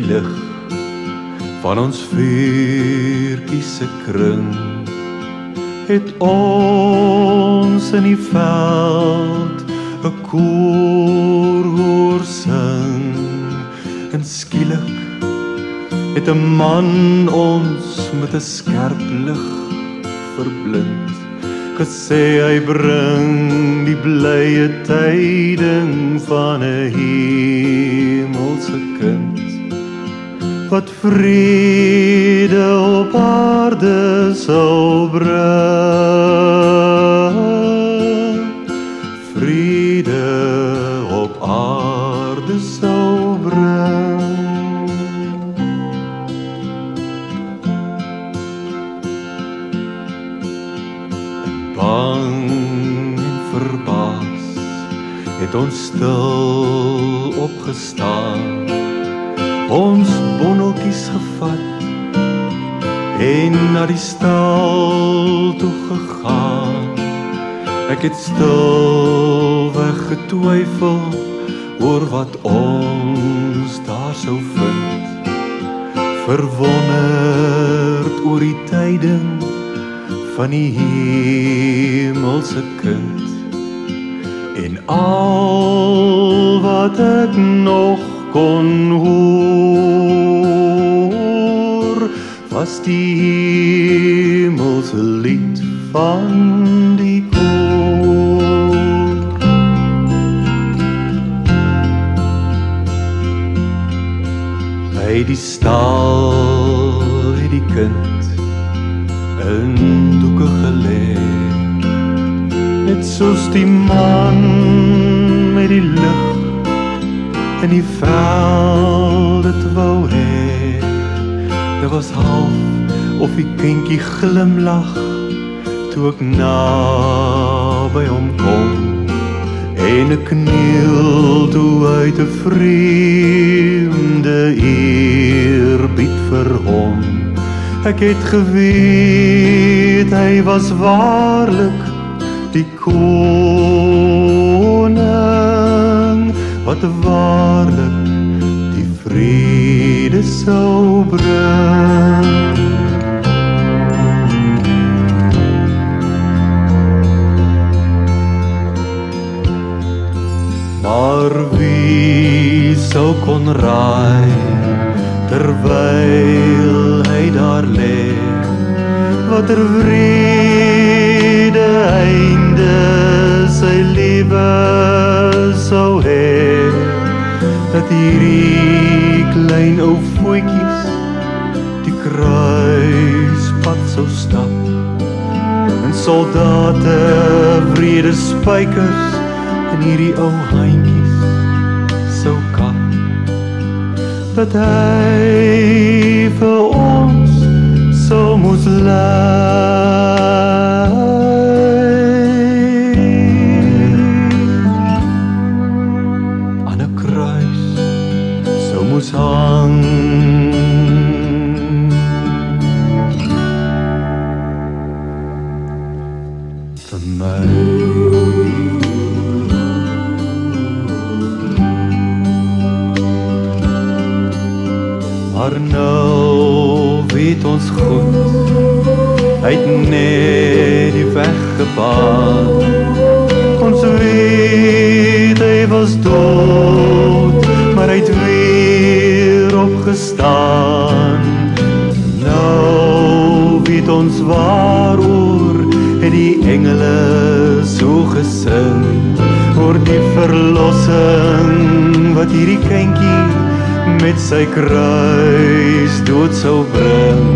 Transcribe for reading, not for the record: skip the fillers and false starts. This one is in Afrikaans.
lig van ons vuurtjie se kring, het ons in die veld 'n koor hoor sing, en skielik het 'n man ons met 'n skerp lig verblind, gesê hy bring die blye tyding van 'n hemelse kind, wat vrede op aarde sou bring, vrede op aarde sou bring. Bang en verbaas het ons stil opgestaan, ons bonneltjies gevat en na die stal toe gegaan. Ek het stilweg getwyfel oor wat ons daar sou vind, verwonderd oor die tyding van die hemelse kind, en al wat ek nog kon hoor, was die hemelse lied van die koor. By die stal het die kind in doeke gelê, net soos die man met die lig in die veld het wou hê. Dit was half of die kindjie glimlag toe ek naby hom kom, en ek kniel toe uit 'n vreemde eerbied vir hom. Ek het geweet hy was waarlik die koning, wat waarlik die vrede sou bring. Maar wie sou kon raai, terwyl hy daar lê, wat vrede einde sy lewe sou hê, dat hierdie klein ou voetjies die kruispad sou stap, en soldate vrede spykers en hierdie ou handjies sou kap, dat hy vir ons sou moes lei, aan 'n kruis sou moes hang, vir my. Maar nou weet ons goed, hy het net die weg gebaan. Ons weet hy was dood, maar hy het weer opgestaan. Nou weet ons waaroor het die engele so gesing, oor die verlossing wat hierdie kindjie met sy kruis dood sou bring.